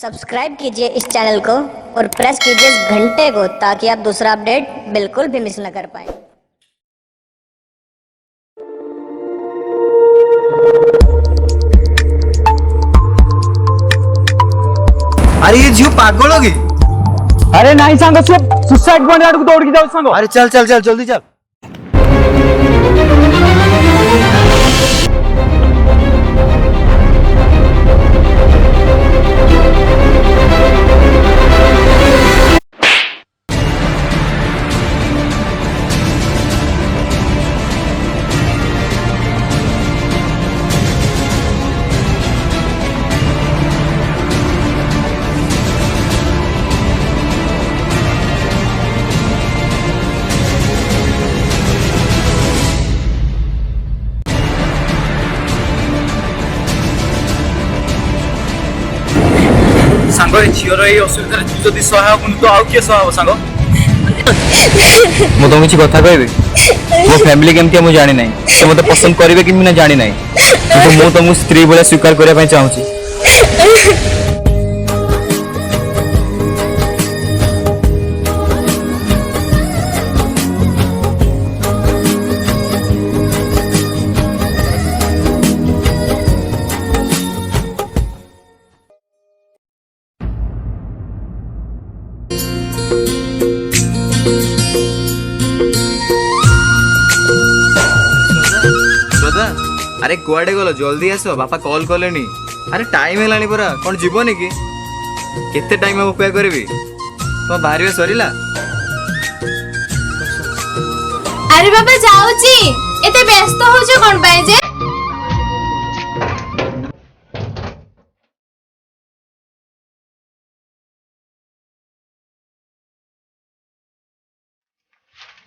Subscribe कीजिए इस channel को और प्रेस कीजिए इस घंटे को ताकि आप दूसरा अपडेट बिल्कुल भी मिस न कर पाएं। अरे ये झियो पागल होगी। अरे नहीं सांग से सुसाइड पॉइंट आड़ को दौड़ के जाओ सांग। अरे चल चल चल जल्दी चल। सांग झीर ये असुविधा तू जब सहाय हूँ तो आउ किए सहाय सांग मु तुम किसी कथा कहबी मो फैमिली केमती मुझे जानी ना से मत पसंद करेंगे कि ना जानी ना तो मुझे तुमको स्त्री भाया स्वीकार करने चाहूँगी। अरे कुआडे गलो जल्दी आस बापा कॉल कले। अरे टाइम है परा कौन जीवनी कि केते टाइम अपेक्षा करी तुम बाहर सरीला। अरे बाबा जाऊची एते व्यस्त हो जो कोन पाए जे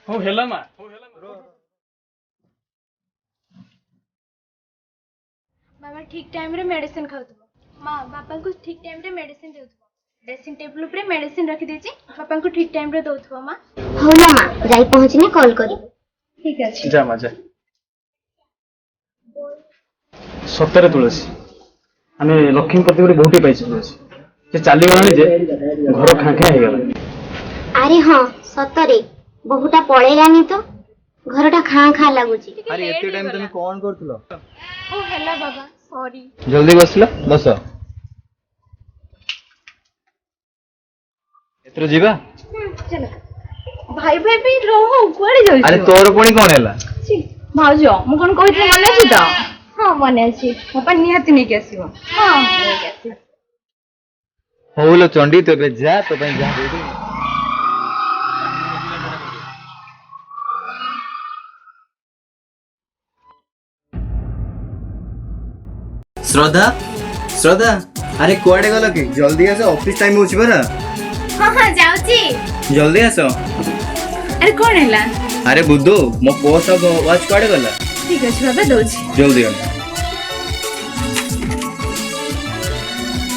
हो हेला मा बाबा ठीक टाइम रे मेडिसिन खाउथबो मां बापा को ठीक टाइम रे मेडिसिन देउथबो ड्रेसिंग टेबल ऊपर मेडिसिन रखी देची बापा को ठीक टाइम रे दउथबो मां। होला मां जाई पहुंचने कॉल करी। ठीक अछि जा मा जा सतरे तुलसी आमे लक्ष्मीपति गोटे बहुटी पाइछ तुलसी से चाली गलानी जे घर खाखा हे गला। अरे हां सतरे बहुटा पळेलानी तो घरटा खां खां लागुची। अरे एते टाइम तुम कौन करथलो ओ हेला बाबा सॉरी जल्दी बसला बस एतरो जीवा। चलो भाई भाई भी रहो कुआडे जाउ अरे तोर पुणी कौन हैला भाउजो मु कोन कहितले मने अछि त हां मने अछि बापा निहाती नै के आसीबो हां नै के आसी होलो चंडी तो बे जा तो भाई जा दे श्रद्धा श्रद्धा अरे कुआडे गलो कि जल्दी आस ऑफिस टाइम होछि बरा। हां हां जाउची जल्दी आस। अरे कोन हैला अरे बुद्धू मो पोस्ट ऑफ वॉच कुआडे गला। ठीक अछि बाबा दउची जल्दी आ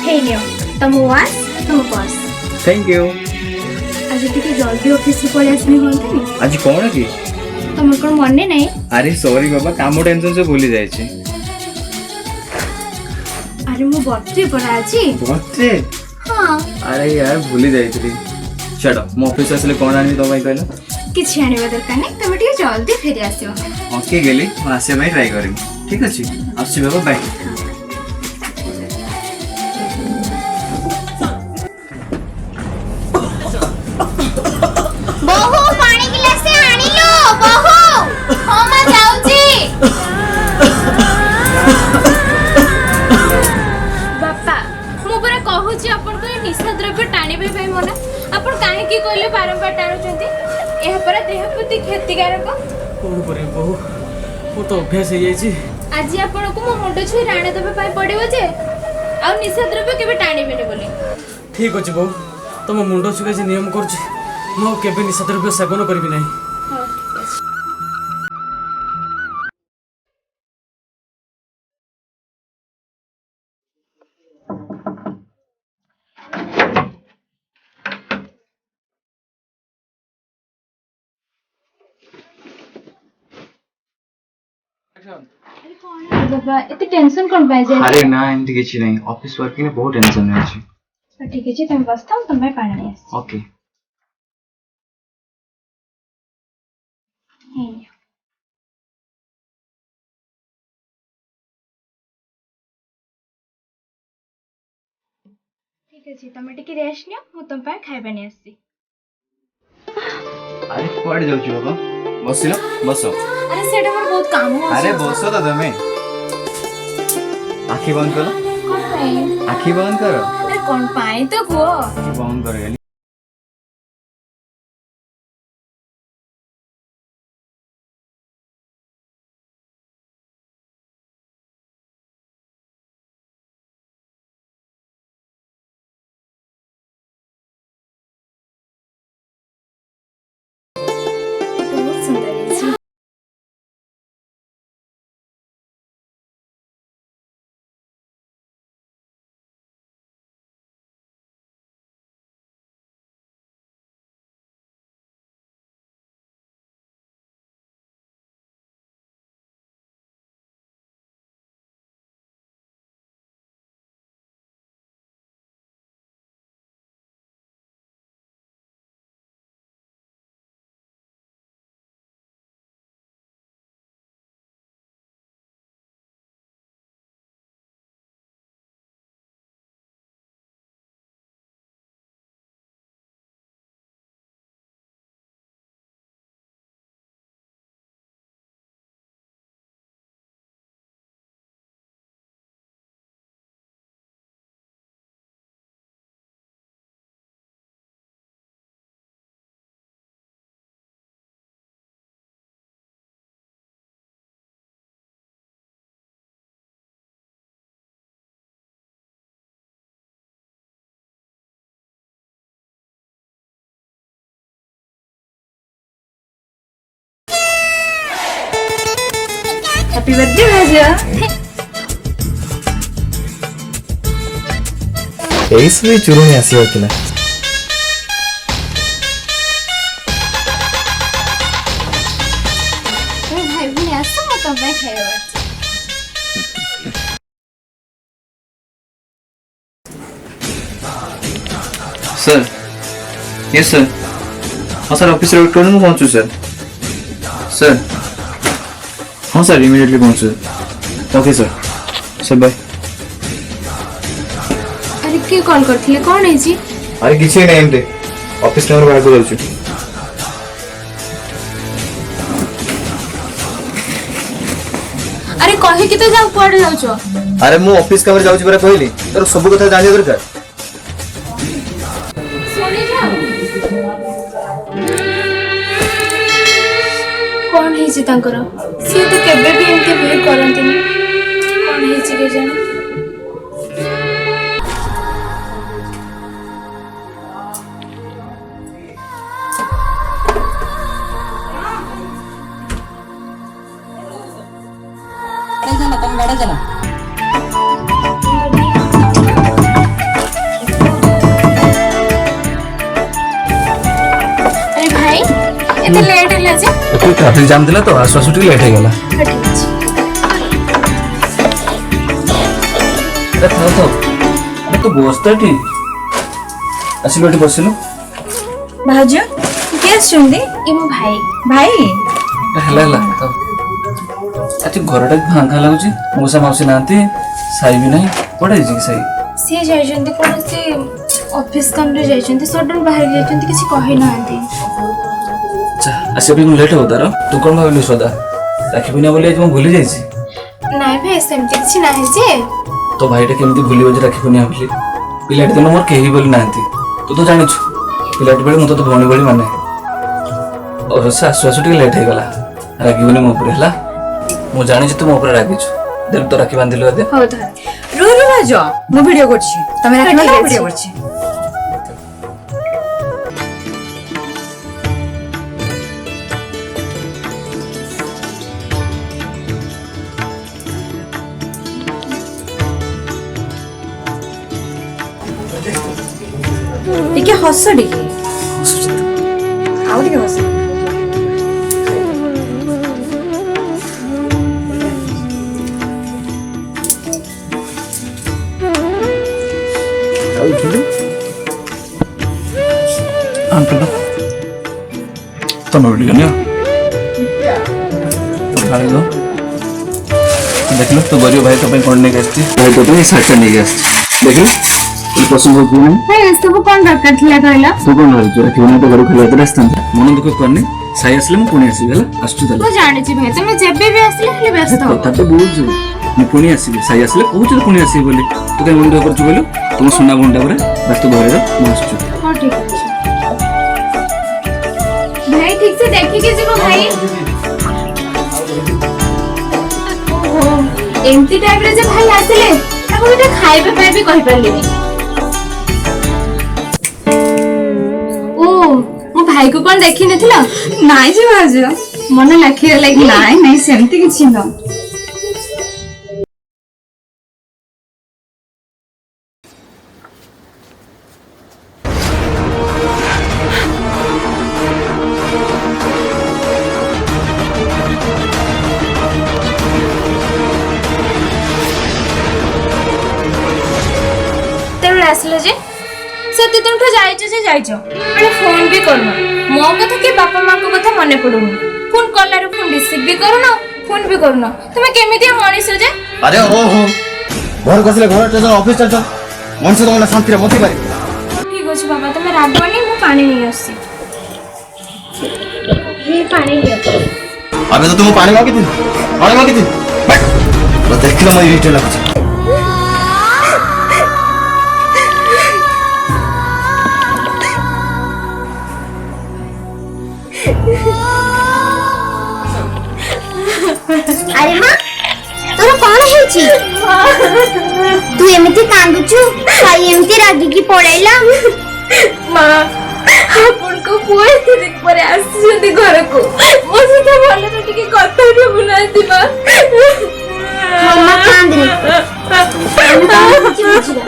हे नियो तुम वास तुम पास थैंक यू। आज टिके जल्दी ऑफिस से पळे आसनी होंतनी आज कौन कि तुम को मने नहीं। अरे सॉरी बाबा काम टेंशन से भूली जाय छी। अरे मु बर्थडे पड़ा अछि बर्थडे। हां अरे यार भूली जाय छी। चलो मो ऑफिस आसले कौन आनी तो भाई कहला किछि आनिबा दरकार नै तुम टिके जल्दी फेरी आसियो। ओके गेली आसे भाई ट्राई करिम ठीक अछि आसी बाबा बाय। बहु पानी गिलास से आनी लो बहु हां मैं जाउची बापा मु पूरा कहूची अपन को निशा द्रव्य टाणीबे भाई मना अपन काहे की कहले बारंबार टाणुचंती एहा पर देह प्रति क्षतिकारक कोन करे बहु वो तो अभ्यास हे जाई छी। आज अपन को मो मुंड छुई राणे देबे पाई पड़िबो जे आ निशा द्रव्य केबे टाणीबेनी बोली। ठीक अछि बहु तुम मुंडो सुखे जे नियम करछि मो केबे निशा द्रव्य सेवन करबी नाही। हां ठीक अछि बाबा एते टेंशन कोन पाए जे। अरे ना एमती किछि नहीं ऑफिस वर्क ने बहुत टेंशन में अछि ठीक है तुम बस था तुम पानी नहीं आस ओके ठीक है तुम टिके रेस्ट नियो मु तुम खाइबा नहीं आसी अरे कुआडे जाउची बाबा बसिलो बसो अरे सेटा मोर बहुत काम हो अरे बसो तो तमे आखी बंद करो कौन पाए आखी बंद करो अरे कौन पाए तो को आखी बंद करो खाली बहुत सुंदर है हैप्पी बर्थडे भाजा एइसली चुरुनी आसी होतिला भाई भी आसो मु तुम खाइबा सर यस सर हाँ सर ऑफिस वेट करूँ मैं पहुँचू सर सर हाँ सर इमीडिएटली पहुँचू ओके सर सर बाय अरे किए कॉल करथिले कोन है जी अरे किसी नहीं एमती ऑफिस टाइम बाहर को जाऊँ अरे कहे कि तो जाऊ कुआडे जाउछो अरे मु ऑफिस काम जाऊँ परा कहली तोर सब कथा जानिया दरकार सुनी जाओ कौन है जी तांकर सी तो केबे भी एंते बिहेव करंतिनी कौन है जी के जाने तुम गाड़ी चला अरे भाई एते लेट होला जे तो ट्रैफिक जाम दिला तो आसु आसु टिके लेट हो गला ठीक अछि अरे थाओ थाओ अरे तो बसता ठीक आसिलो एठी बसिलो भाउज केस चुंदी ए मो भाई भाई ହେଲା ହେଲା ତ ଆଜି ଘରଟା ଫାଙ୍କା ଲାଗୁଛି ମଉସା ମାଉସୀ ନାହାନ୍ତି ସାଇ ବି ନାହିଁ କୁଆଡ଼େ ହେଇଛି କି ସାଇ सी जाइछन्ती कोन से ऑफिस काम रे जाइछन्ती सडन बाहर जाइछन्ती किछि कहि नाहंती ଆଚ୍ଛା ଆସିବା ପାଇଁ ଲେଟ୍ ହବ ତାର ତୁ କ'ଣ ଭାବିଲୁ ସଦା ରାଖିବି ନା ବୋଲି ଆଜି ମୁଁ ଭୁଲି ଯାଇଛି ନାଇଁ ଭାଇ ସେମିତି କିଛି ନାହିଁ ଯେ ତୋ ଭାଇଟା କେମିତି ଭୁଲିବ ଯେ ରାକ୍ଷୀ ପୂର୍ଣ୍ଣିମା ବୋଲି ପିଲାଟି ଦିନ ମୋର କେହି ବୋଲି ନାହାନ୍ତି ତୁ ତ ଜାଣିଛୁ ପିଲାଟି ବେଳେ ମୁଁ ତୋତେ ଭଉଣୀ ଭଳି ମାନେ ଅବଶ୍ୟ ଆସୁ ଆସୁ ଟିକେ ଲେଟ୍ ହେଇଗଲା ରାଗିବୁନି ମୋ ଉପରେ ହେଲା ମୁଁ ଜାଣିଛି ତୁ ମୋ ଉପରେ ରାଗିଛୁ ଦେଲୁ ତ ରାକ୍ଷୀ ବାନ୍ଧିଲୁ ଏବେ ହଉ ଧର ରୁ ରୁ ଭାଉଜ ମୁଁ ଭିडिओ করছি তুমি রাখি ঠিক না আছে। ভিডিও করছি ଟିକେ ହସ ଟିକେ ଆଉ ଟିକେ ହସ ଆଉ आंटी तुम भी नियो खाली दो देख लो तो गरीब भाई तो कौन नहीं गए भाई तो ये साइड नहीं गए देख लो ये पसंद हो नहीं भाई सब कौन दरकार थिला कहला तू कौन भाई रखी ना तो घर खेल रास्ता मन दुख करनी साई आसले मैं पुणी आसबि हला आसछु ମୁଁ ଜାଣିଛି ଭାଇ ତମେ ଯେବେ ବି ଆସିଲେ ଖାଲି ବ୍ୟସ୍ତ ହବ କଥା ତ ବହୁତ ମୁଁ ପୁଣି ଆସିବି ସାଇ ଆସିଲେ କହୁଛୁ ପୁଣି ଆସିବି ବୋଲି ତୁ କାଇଁ ମନ ଦୁଃଖ କରୁଛୁ କହିଲୁ ତୁମ ସୁନା ଭଣ୍ଡା ପରା ବାସ୍ ତୁ ଘରେ ରହ ମୁଁ ଆସୁଛୁ ହଁ ଠିକ ଅଛି ଭାଇ ଠିକ ସେ ଦେଖିକି ଯିବ ଭାଇ ଓହୋ ଏମିତି ଟାଇପରେ ଯେ ଭାଇ ଆସିଲେ ତାକୁ ଗୋଟେ ଖାଇବା ପାଇଁ ବି କହିପାରିଲିନି ଓ ମୋ ଭାଇ को कौन देखी नथिला नाइ जे भाज मन लाखी लागी नाइ नाइ सेमती किछि न तेरे आसले जे सत्य तुम तो जाइछो से जाइछो माने फोन भी करनो मो कथा के बापा मां को कथा मने पडुनी फोन कल्ला रे फोन रिसीव भी करनो फोन भी करनो तुमे केमिति मनीष जे अरे ओ हो घर गसले घर टेसन ऑफिस चल चल मनुष्य तो मने शांति रे मति पारे ठीक अछि बाबा तुमे रागबनी मु पानी नहीं आसी ये पानी लियो अबे तो तुम पानी मांगी थी बैठ बस देख लो मैं इरिटेट लागछ अरे माँ तोर कौन है तू एमती कांदुचु साई एमती रागी की पड़ेला मां आपण को पुए दिन पर आसी घर को मो से भले रे टिके कथा रे बुनाती मां हम कांदनी हम कांदुचु बुझला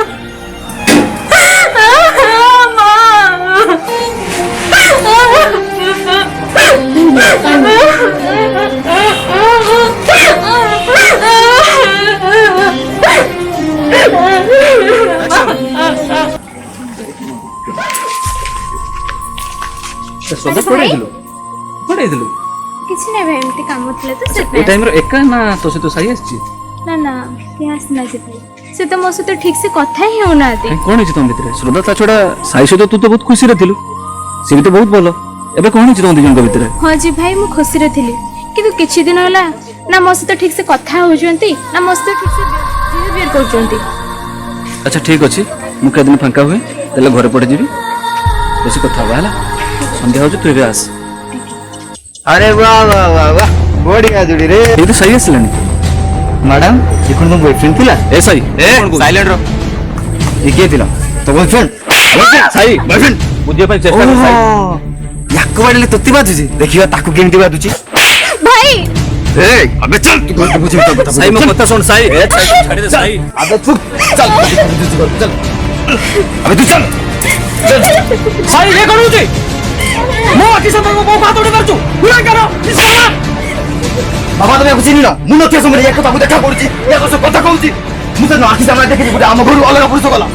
श्रद्धा पड़े दिलु किछि नै भाई एमती काम थिले तो से ए टाइम रो एका ना तो से तो साई आछि ना ना के आसना जे भाई से तो मो से तो ठीक से कथा ही होना दे कोन छि तुम भितरे श्रद्धा ता छोड़ा साई से तो तू तो बहुत खुशी रे थिलु से भी तो बहुत भलो एबे कोन छि तुम दिजन के भितरे हां जी भाई मु खुशी रे थिली किंतु किछि दिन होला ना मो से तो ठीक से कथा हो जंती ना मो से तो ठीक से बिहेवियर कर जंती अच्छा ठीक अछि मु के दिन फांका हुए तले घरे पड़े जीबी बेसी कथा बा हला संध्या हो तू आस अरे वाह वाह वाह वाह बढ़िया जोड़ी रे ये तो सही आसलानी मैडम ये कोन तुम बॉयफ्रेंड थिला ए सही ए साइलेंट रो ये के थिला तो बॉयफ्रेंड सही बॉयफ्रेंड बुझिया ପାଇଁ चेष्टा कर सही याको बाडले तत्ती बाजुची देखिबा ताको केमती बाजुची भाई ए अबे चल तू कोन बुझी तो बता सही में कथा सुन सही ए छाड़ी दे सही अबे चुप चल चल अबे तू चल सही ये करू छी मो आखि से को बात उड़ी करछु पूरा करो बाबा तमे बुझिनी ना मु नथिया समय एक କଥା देखा पड़ुची या कसो କଥା कहउची मु त आखि सामने देखि गुडे हम घरु अलग पुरुष गला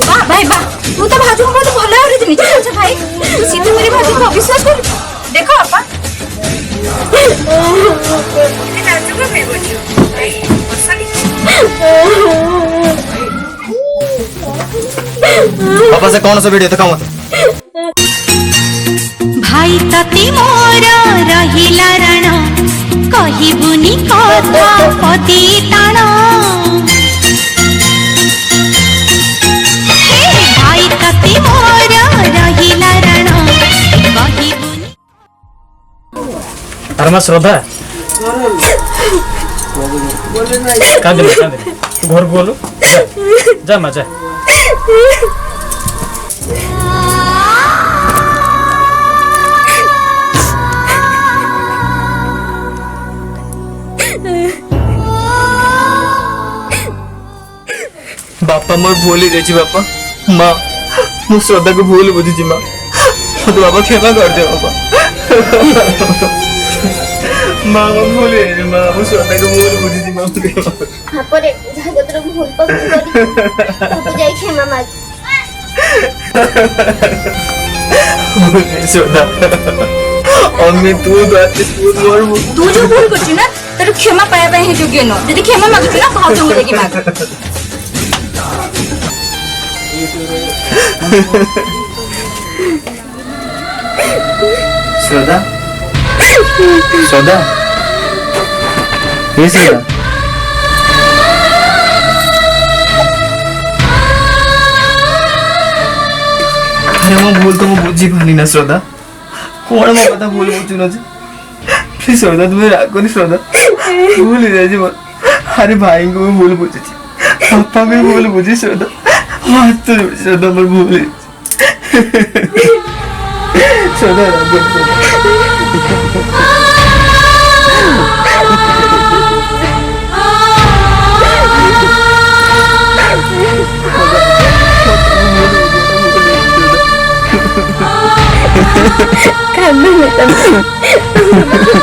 वाह भाई वाह तू तो भाजू को बहुत भलो रे दिनी अच्छा भाई तू सीधे मेरी भाजू को विश्वास कर देखो अपा भाजू को मैं पापा से कौन सा वीडियो दिखाओ मत भाई तती मोर रहिला रण कहिबुनी कथा पति ताण भाई तती मोर रहिला रण कहिबुनी अरे श्रद्धा कांदे तू घर को बोलो जा मा जा बापा मोर भूल ही जाइए बापा माँ मु श्रद्धा को भूल बुझी माँ तो बाबा क्षमा कर दे बाबा ମା ମୁଁ ଭୁଲ ହେଇଯାଇଛି ମା ମୁଁ ଶ୍ରଦ୍ଧାକୁ ଭୁଲ ବୁଝିଛି ମା ତାପରେ ଜାଗତର ଭୁଲ ପାଖକୁ କରି ତାକୁ ଯାଇ କ୍ଷମା ମାଗ। ଶ୍ରଦ୍ଧା ଅମି ତୁ ତୁ ଯୋଉ ଭୁଲ କରୁଛୁ ନା ତାର କ୍ଷମା ପାଇବା ପାଇଁ ହିଁ ଯୋଗ୍ୟ ନୁହଁ। ଯଦି କ୍ଷମା ମାଗୁଛୁ ନା ଭାଉଜଙ୍କୁ ଯାଇକି ମାଗ। ଶ୍ରଦ୍ଧା ଶ୍ରଦ୍ଧା ये श्रद्धा अरे मो भूल तो मो बुझी पानी ना श्रद्धा कौन मो कथा भूल बुझु न प्लीज श्रद्धा तुम्हें रागोनी श्रद्धा भूल ही जाए मो अरे भाई को भी भूल बुझी पापा भी भूल बुझी श्रद्धा हाथ तो श्रद्धा पर भूल श्रद्धा रागो କାନ୍ଦୁନି ତମେ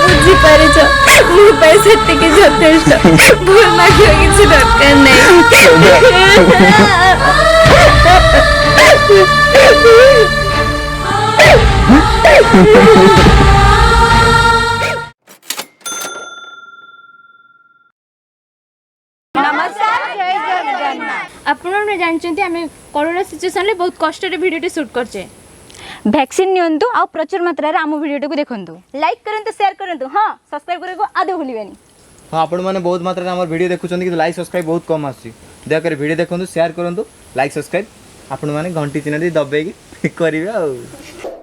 ବୁଝିପାରିଛ ମୋ ପାଇଁ ସେତିକି ଯଥେଷ୍ଟ ଭୁଲ ମାଗିବା କିଛି ଦରକାର ନାହିଁ। ଆପଣମାନେ ଜାଣିଛନ୍ତି ଆମେ କରୋନା ସିଚୁଏସନରେ ବହୁତ କଷ୍ଟରେ ଭିଡ଼ିଓଟି ସୁଟ୍ କରିଛେ। ଭ୍ୟାକ୍ସିନ୍ ନିଅନ୍ତୁ ଆଉ ପ୍ରଚୁର ମାତ୍ରାରେ ଆମ ଭିଡ଼ିଓଟିକୁ ଦେଖନ୍ତୁ। ଲାଇକ୍ କରନ୍ତୁ, ସେୟାର କରନ୍ତୁ, ହଁ ସବସ୍କ୍ରାଇବ୍ କରିବାକୁ ଆଦୌ ଭୁଲିବେନି। हाँ आपण मैंने बहुत मात्रा आम वीडियो देखुं कि लाइक सब्सक्राइब बहुत कम आसी दयाकर वीडियो देखो शेयर करूँ लाइक सब्सक्राइब आपण मैंने घंटी चिन्ह दबाई करेंगे।